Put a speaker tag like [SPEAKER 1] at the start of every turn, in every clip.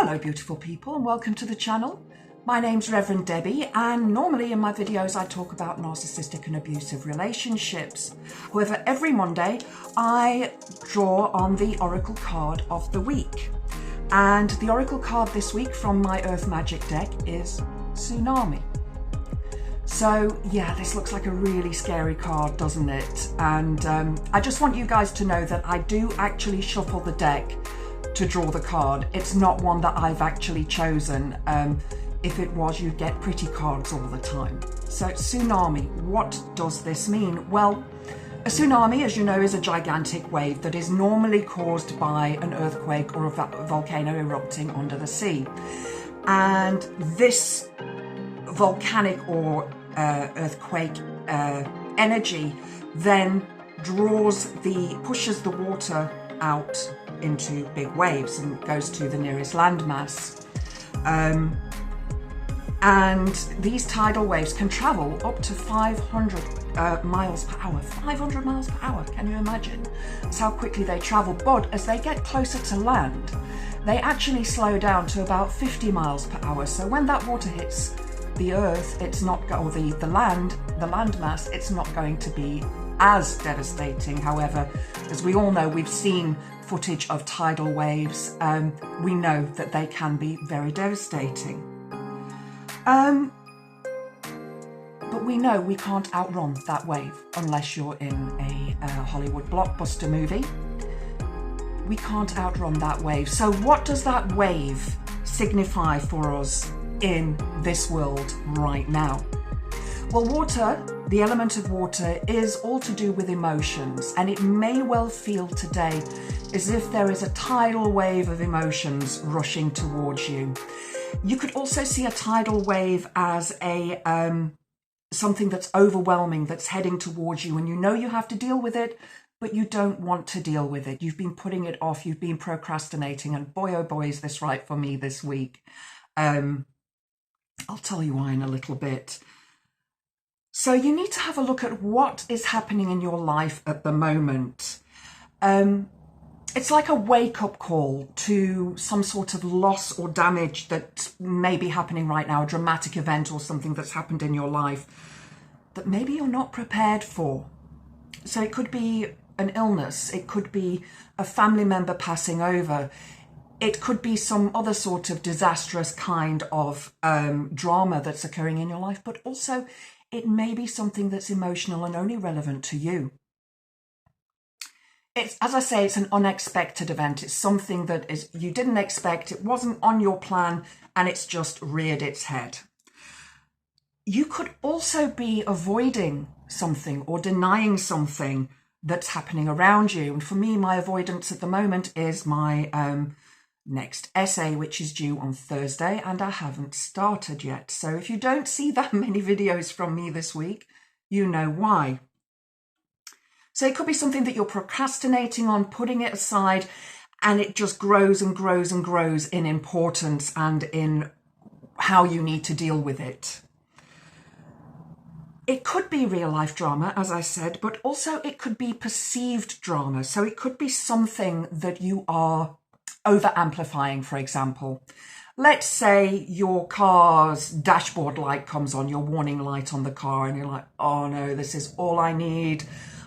[SPEAKER 1] Hello beautiful people and welcome to the channel. My name's Rev Debbie and normally in my videos I talk about narcissistic and abusive relationships. However, every Monday I draw on the Oracle card of the week. And the Oracle card this week from my Earth Magic deck is Tsunami. So yeah, this looks like a really scary card, doesn't it? And I just want you guys to know that I do actually shuffle the deck to draw the card. It's not one that I've actually chosen. If it was, you'd get pretty cards all the time. So tsunami, what does this mean? Well, a tsunami, as you know, is a gigantic wave that is normally caused by an earthquake or a volcano erupting under the sea. And this volcanic or earthquake energy then pushes the water out into big waves and goes to the nearest landmass. And these tidal waves can travel up to 500 miles per hour. 500 miles per hour, can you imagine? That's how quickly they travel. But as they get closer to land, they actually slow down to about 50 miles per hour. So when that water hits the earth, it's not, or the landmass, it's not going to be as devastating. However, as we all know, we've seen footage of tidal waves. We know that they can be very devastating. But we know we can't outrun that wave unless you're in a Hollywood blockbuster movie. We can't outrun that wave. So what does that wave signify for us in this world right now? Well, water, the element of water, is all to do with emotions, and it may well feel today as if there is a tidal wave of emotions rushing towards you. You could also see a tidal wave as a something that's overwhelming, that's heading towards you, and you know you have to deal with it, but you don't want to deal with it. You've been putting it off, you've been procrastinating, and boy oh boy is this right for me this week. I'll tell you why in a little bit. So you need to have a look at what is happening in your life at the moment. It's like a wake-up call to some sort of loss or damage that may be happening right now, a dramatic event or something that's happened in your life that maybe you're not prepared for. So it could be an illness, it could be a family member passing over, it could be some other sort of disastrous kind of drama that's occurring in your life, but also it may be something that's emotional and only relevant to you. It's, as I say, it's an unexpected event. It's something that you didn't expect, it wasn't on your plan, and it's just reared its head. You could also be avoiding something or denying something that's happening around you. And for me, my avoidance at the moment is my next essay, which is due on Thursday, and I haven't started yet. So if you don't see that many videos from me this week, you know why. So it could be something that you're procrastinating on, putting it aside, and it just grows and grows and grows in importance and in how you need to deal with it. It could be real life drama, as I said, but also it could be perceived drama. So it could be something that you are over amplifying, for example. Let's say your car's dashboard light comes on, your warning light on the car, and you're like, oh no, this is all I need.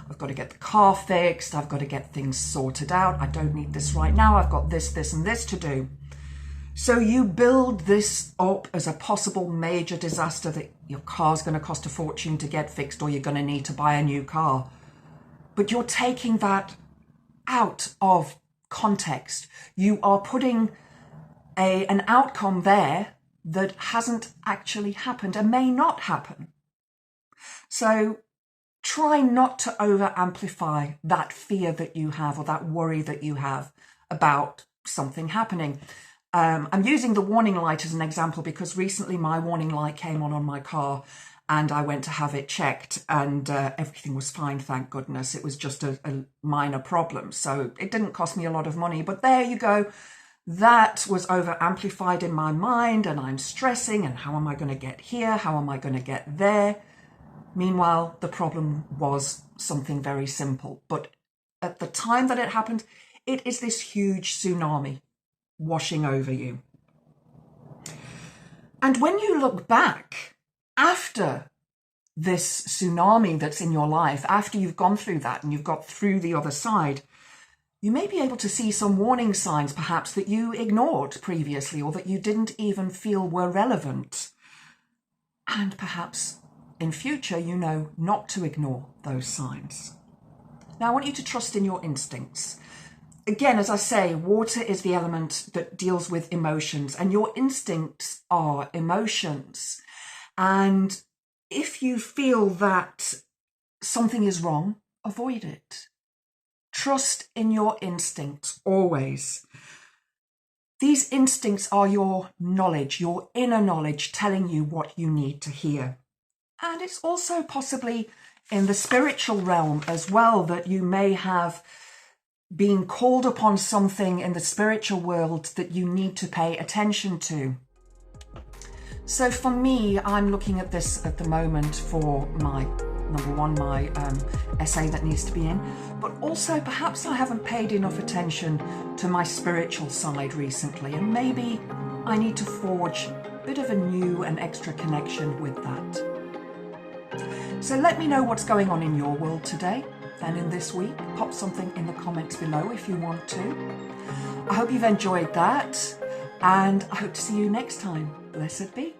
[SPEAKER 1] I've got to get the car fixed. I've got to get things sorted out. I don't need this right now. I've got this, this, and this to do. So you build this up as a possible major disaster that your car's going to cost a fortune to get fixed, or you're going to need to buy a new car. But you're taking that out of context. You are putting an outcome there that hasn't actually happened and may not happen. So try not to over amplify that fear that you have or that worry that you have about something happening. I'm using the warning light as an example because recently my warning light came on my car and I went to have it checked and everything was fine, thank goodness. It was just a minor problem. So it didn't cost me a lot of money, but there you go. That was over amplified in my mind and I'm stressing and how am I going to get here? How am I going to get there? Meanwhile, the problem was something very simple. But at the time that it happened, it is this huge tsunami washing over you. And when you look back after this tsunami that's in your life, after you've gone through that and you've got through the other side, you may be able to see some warning signs perhaps that you ignored previously or that you didn't even feel were relevant. And perhaps in future, you know not to ignore those signs. Now, I want you to trust in your instincts. Again, as I say, water is the element that deals with emotions, and your instincts are emotions. And if you feel that something is wrong, avoid it. Trust in your instincts always. These instincts are your knowledge, your inner knowledge telling you what you need to hear. And it's also possibly in the spiritual realm as well that you may have been called upon something in the spiritual world that you need to pay attention to. So for me, I'm looking at this at the moment for my, number one, my essay that needs to be in, but also perhaps I haven't paid enough attention to my spiritual side recently, and maybe I need to forge a bit of a new and extra connection with that. So let me know what's going on in your world today and in this week. Pop something in the comments below if you want to. I hope you've enjoyed that, and I hope to see you next time. Blessed be.